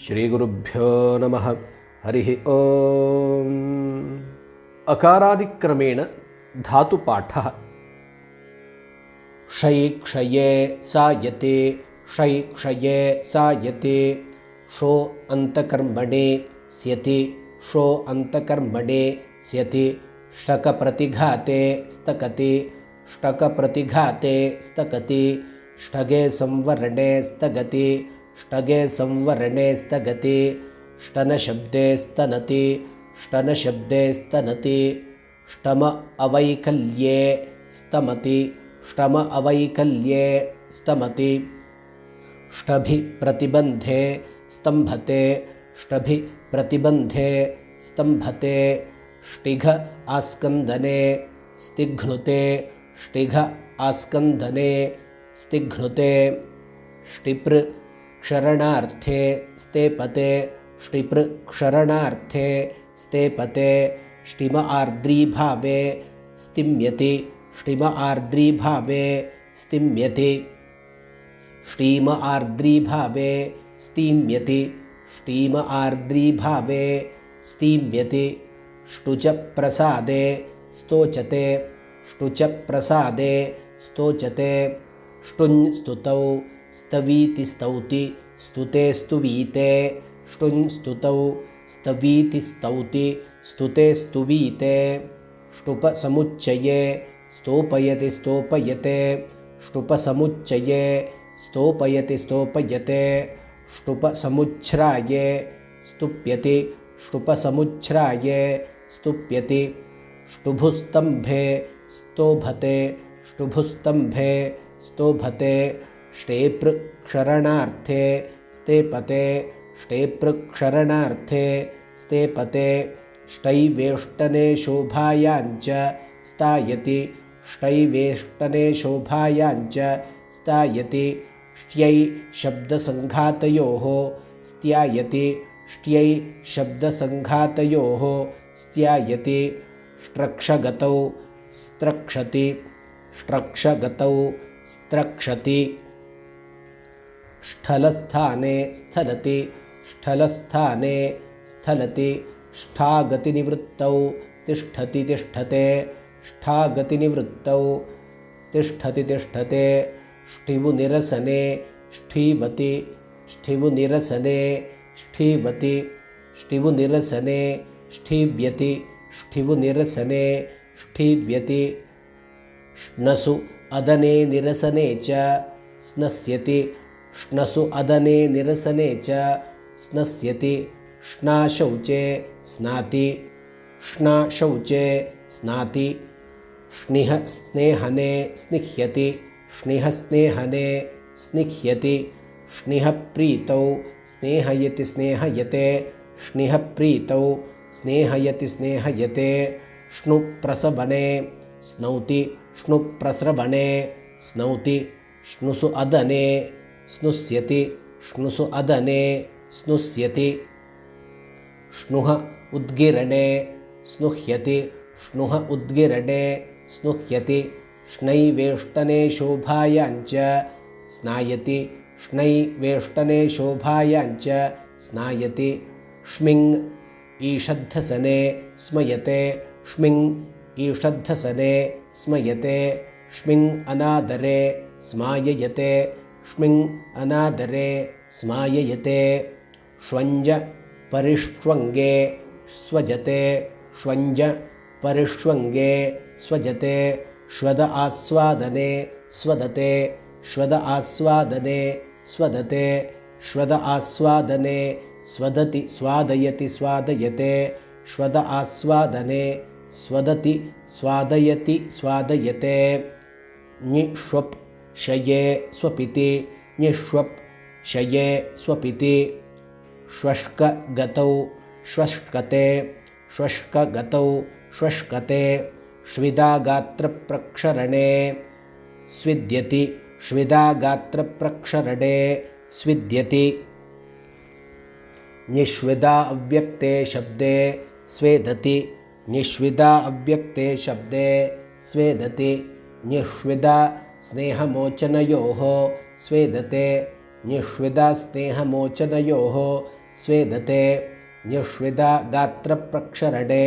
श्रीगुरुभ्यो नमः। हरिः ओम्। अकारादिक्रमेण धातुपाठः। क्षै क्षये सायते, क्षै क्षये सायते। क्षो अन्तकर्मणे स्यति, क्षो अन्तकर्मणे स्यति। ष्टकप्रतिघाते स्तकति, ष्टकप्रतिघाते स्तकति। ष्टगे संवरणे स्तगति, ष्टगे संवरणे स्तगति। ष्टनशब्दे स्तनति, ष्टनशब्दे स्तनति। ष्टम अवैकल्ये स्तमति, ष्टम अवैकल्ये स्तमति। ष्टभि प्रतिबन्धे स्तम्भते, ष्टभि प्रतिबन्धे स्तम्भते। ष्टिघ आस्कन्दने स्तिघ्नुते, ष्टिघ आस्कन्दने स्तिघ्नुते। ष्टिप्र क्षरणार्थे स्तेपते, ष्टिप्र क्षरणार्थे स्तेपते। ष्टिम आर्द्रीभावे स्तिम्यति, ष्टिम आर्द्रीभावे स्तिम्यति। Steam आर्द्रीभावे स्तीम्यति, steam आर्द्रीभावे स्तीम्यति। ष्टुच प्रसादे स्तोचते, ष्टुच प्रसादे स्तोचते। ष्टुञ् स्तुतौ स्तवीति स्तौति, स्तुते स्तुवीते। ष्टुञ् स्तुतौ स्तवीति स्तौति, स्तुते स्तुवीते। ष्टुपसमुच्चये स्तोपयति स्तोपयते, ष्टुपसमुच्चये स्तोपयति स्तोपयते। ष्टुपसमुच्छ्राये स्तुप्यति, ष्टुपसमुच्छ्राये स्तुप्यति। ष्टुभुस्तम्भे स्तोभते, ष्टुभुस्तम्भे स्तोभते। ष्टेपृ क्षरणार्थे स्तेपते, ष्टेपृ क्षरणार्थे स्तेपते। ष्टैवेष्टने शोभायाञ्च स्थायति, ष्टैवेष्टने शोभायाञ्च स्थायति। ष्ट्यै शब्दसङ्घातयोः स्त्यायति, ष्ट्यै शब्दसङ्घातयोः स्त्यायति। स्त्रक्षगतौ स्त्रक्षति, स्त्रक्षगतौ स्त्रक्षति। ष्ठलस्थाने स्खलति, ष्ठलस्थाने स्खलति। ष्ठागतिनिवृत्तौ तिष्ठति तिष्ठते, ष्ठागतिनिवृत्तौ तिष्ठति तिष्ठते। ष्ठिवुनिरसने ष्ठीवति, ष्ठिवुनिरसने ष्ठीवति। ष्ठिवुनिरसने ष्ठीव्यति, ष्ठिवुनिरसने ष्ठीव्यति। श्नसु अदने निरसने च स्नस्यति, श्नसु अदने निरसने च स्नस्यति। श्नाशौचे स्नाति, श्नाशौचे स्नाति। श्निह स्नेहने स्निह्यति, श्निह स्नेहने स्निह्यति। श्निह प्रीतौ स्नेहयति स्नेहयते, श्निह प्रीतौ स्नेहयति स्नेहयते। श्नु प्रसवने स्नौति, श्नु प्रस्रवणे स्नौति। श्नुसु अदने स्नुस्यति, श्नुसु अदने स्नुस्यति। श्नुः उद्गिरणे स्नुह्यति, श्नुः उद्गिरणे स्नुह्यति। श्नैवेष्टने शोभायाञ्च स्नायति, श्नैवेष्टने शोभायाञ्च स्नायति। श्मिङ् ईषद्धसने स्मयते, श्मिङ् ईषद्धसने स्मयते। श्मिङ् अनादरे स्माययते, श्मिङ् अनादरे स्माययते। श्वञ्ज परिष्वङ्गे स्वजते, श्वञ्ज परिष्वङ्गे स्वजते। श्वद आस्वादने स्वदते, श्वद आस्वादने स्वदते। श्वद आस्वादने स्वदति स्वादयति स्वादयते। श्वद आस्वादने स्वदति स्वादयति स्वादयते। ञिष्वप् शये स्वपिति, ञिष्वप् शये स्वपिति। श्वष्कगतौ श्वष्कते, श्वष्कगतौ श्वष्कते। श्विदागात्रप्रक्षरणे स्विद्यति, श्विदागात्रप्रक्षरणे स्विद्यति। निष्विदा अव्यक्ते शब्दे स्वेदति, निष्विदा अव्यक्ते शब्दे स्वेदति। निष्विदा स्नेहमोचनयोः स्वेदते, निष्विदा स्नेहमोचनयोः स्वेदते न्युष्विदा गात्रप्रक्षरणे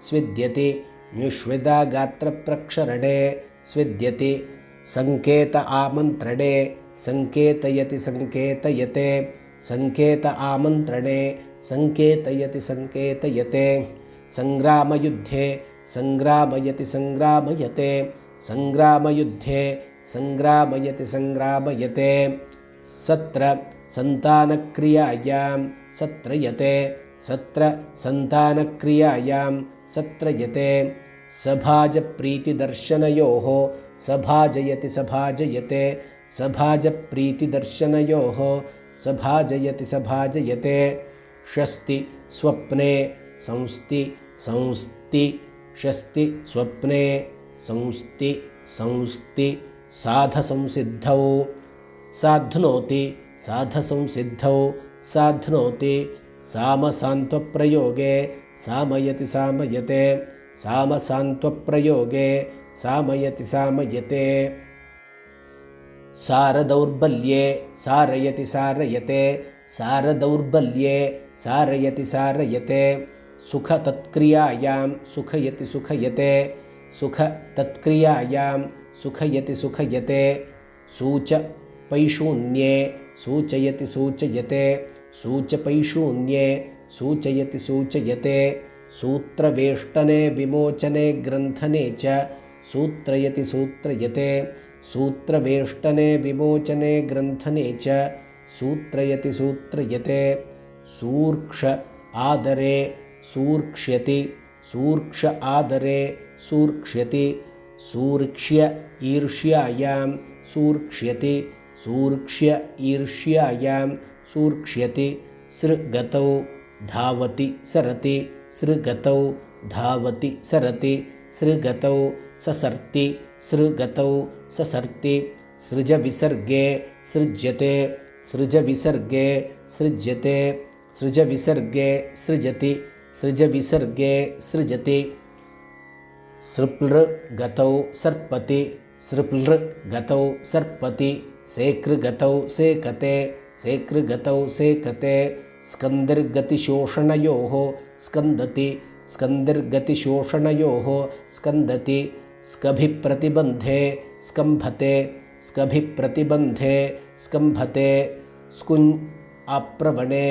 स्विद्यति न्युष्विदा गात्रप्रक्षरणे स्विद्यति संकेत आमन्त्रणे संकेतयति संकेतयते संकेत आमन्त्रणे संकेतयति संकेतयते संग्रामयुद्धे संग्रामयति संग्रामयते संग्रामयुद्धे संग्रामयति संग्रामयते सत्र संतानक्रियायां सत्रयते सत्र संतानक्रियायां सत्रयते सभाजप्रीतिदर्शनयोः सभाजयति सभाजयते सभाजप्रीतिदर्शनयोः सभाजयति सभाजयते षष्ति स्वप्ने संस्ति संस्ति षष्ति स्वप्ने संस्ति संस्ति साधसंसिद्धौ साध्नोति साधसंसिद्धौ साध्नोति सामसान्त्वप्रयोगे सामयति सामयते सामसान्त्वप्रयोगे सामयति सामयते सारदौर्बल्ये सारयति सारयते सारदौर्बल्ये सारयति सारयते सुखतत्क्रियायां सुखयति सुखयते सुखतत्क्रियायां सुखयति सुखयते सूचपैशून्ये सूचयति सूचयते सूचपैशून्ये सूचयति सूचयते सूत्रवेष्टने विमोचने ग्रन्थने च सूत्रयति सूत्रयते सूत्रवेष्टने विमोचने ग्रन्थने च सूत्रयति सूत्रयते सूर्क्ष आदरे सूर्क्ष्यति सूर्क्ष आदरे सूर्क्ष्यति सूर्क्ष्य ईर्ष्यायां सूर्क्ष्यति सूर्क्ष्य ईर्ष्यायां सूर्क्ष्यति सृगतौ धावति सरति सृगतौ धावति सरति सृगतौ ससर्ति सृगतौ ससर्ति सृजविसर्गे सृज्यते सृजविसर्गे सृज्यते सृजविसर्गे सृजति सृजविसर्गे सृजति सृप्लृगतौ सर्पति सृप्लृगतौ सर्पति सेकृगतौ सेकते सेकृगतौ सेकते स्कन्दिर्गतिशोषणयोः स्कन्दति स्कन्दिर्गतिशोषणयोः स्कन्दति स्कभिप्रतिबन्धे स्कम्भते स्कभिप्रतिबन्धे स्कम्भते स्कुन् आप्रवणे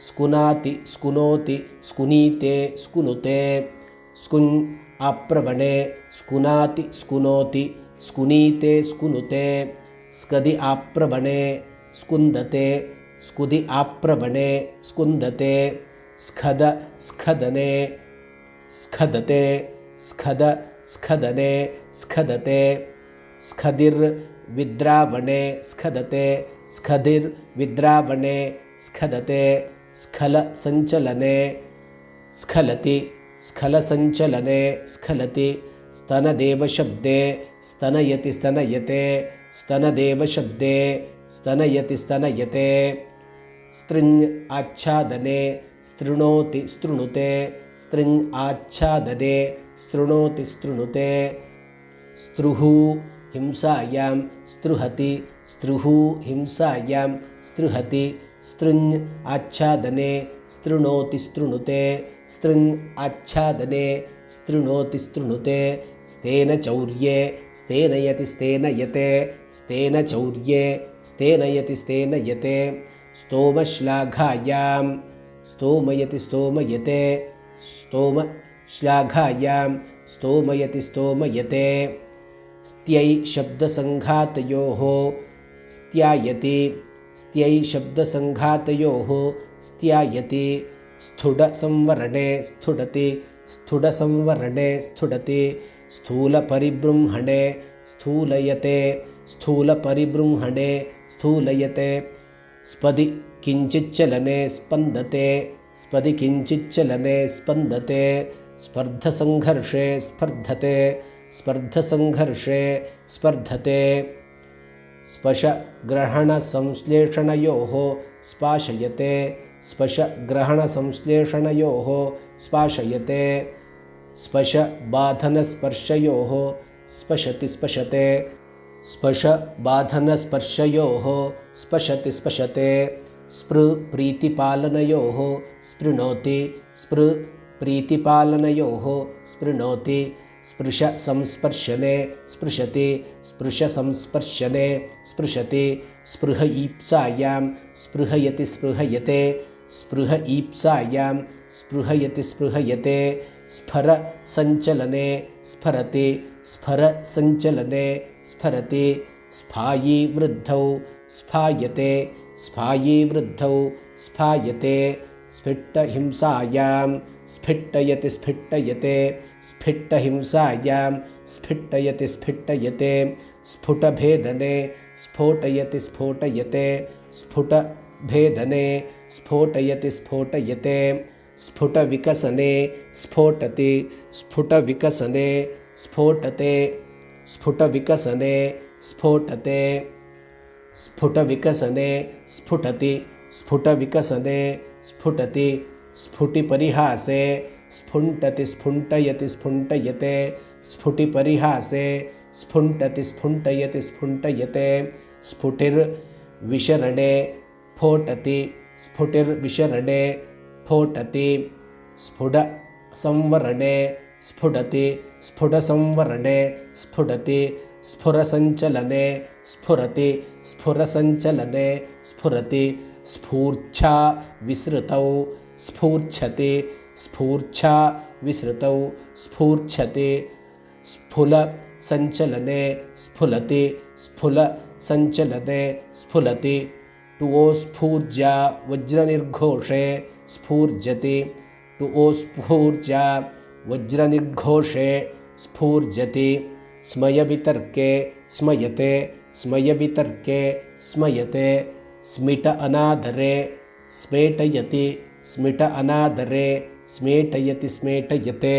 स्कुनाति स्कुनोति स्कुनीते स्कुनुते स्कुन् आप्रवणे स्कुनाति स्कुनोति स्कुनीते स्कुनुते स्कदि आप्रवणे स्कुन्दते स्कुदि आप्रवणे स्कुन्दते स्खद स्खदने स्खदते स्खद स्खदने स्खदते स्खदिर्विद्रावणे स्खदते स्खदिर्विद्रावणे स्खदते स्खलसञ्चलने स्खलति स्खलसञ्चलने स्खलति स्तनदेवशब्दे स्तनयति स्तनयते स्तनदेवशब्दे स्तनयति स्तनयते स्त्रिञ् आच्छादने स्तृणोति स्तृणुते स्त्रिञ् आच्छादने स्तृणोति स्तृणुते स्त्रुः हिंसायां स्त्रुहति स्त्रुः हिंसायां स्त्रुहति स्त्रिञ् आच्छादने स्तृणोति स्तृणुते स्त्रिञ् आच्छादने स्तृणोति स्तृणुते स्तेन चौर्ये स्तेनयति स्तेनयते स्तेन चौर्ये स्तेनयति स्तेनयते स्तोमश्लाघायां स्तोमयति स्तोमयते स्तोमश्लाघायां स्तोमयति स्तोमयते स्त्यै शब्दसङ्घातयोः स्त्यायति स्त्यै शब्दसङ्घातयोः स्त्यायति स्थुडसंवरणे स्थुडति स्थुडसंवरणे स्थुडति स्थूलपरिबृंहणे स्थूलयते स्थूलपरिबृंहणे स्थूलयते स्पदि किञ्चिच्चलने स्पन्दते स्पदि किञ्चिच्चलने स्पन्दते स्पर्धसङ्घर्षे स्पर्धते स्पर्धसङ्घर्षे स्पर्धते स्पशग्रहणसंश्लेषणयोः स्पाशयते स्पशग्रहणसंश्लेषणयोः स्पाशयते स्पशबाधनस्पर्शयोः स्पशति स्पशते स्पशबाधनस्पर्शयोः स्पशति स्पशते स्पृ प्रीतिपालनयोः स्पृणोति स्पृ प्रीतिपालनयोः स्पृणोति स्पृश संस्पर्शने स्पृशति स्पृश संस्पर्शने स्पृशति स्पृह ईप्सायां स्पृहयति स्पृहयते स्पृह ईप्सायां स्पृहयति स्पृहयते स्फर संचलने स्फरति स्फर संचलने स्फरति स्फायी वृद्धौ स्फायते स्फायी वृद्धौ स्फायते स्फिट्टहिंसायां स्फिट्टयति स्फिट्टयते स्फिट्टहिंसायां स्फिट्टयति स्फिट्टयते स्फुटभेदने स्फोटयति स्फोटयते स्फुटभेदने स्फोटयति स्फोटयते स्फुटविकसने स्फोटति स्फुटविकसने स्फोटते स्फुटविकसने स्फोटते स्फुटविकसने स्फुटति स्फुटविकसने स्फुटति स्फुटिपरिहासे स्फुण्टति स्फुण्टयति स्फुण्टयते स्फुटिपरिहासे स्फुण्टति स्फुण्टयति स्फुण्टयते स्फुटिर्विशरणे फोटति स्फुटिर्विशरणे फोटति स्फुटसंवरणे स्फुटति स्फुटसंवरणे स्फुटति स्फुरसञ्चलने स्फुरति स्फुरसञ्चलने स्फुरति स्फूर्च्छा विसृतौ स्फूर्च्छति स्फूर्च्छा विसृतौ स्फूर्च्छति स्फुलसञ्चलने स्फुलति स्फुलसञ्चलने स्फुलति टुओस्फूर्जा वज्रनिर्घोषे स्फूर्जति टुओस्फूर्जा वज्रनिर्घोषे स्फूर्जति स्मयवितर्के स्मयते स्मयवितर्के स्मयते स्मिट अनादरे स्मेटयति स्मिट अनादरे स्मेटयति स्मेटयते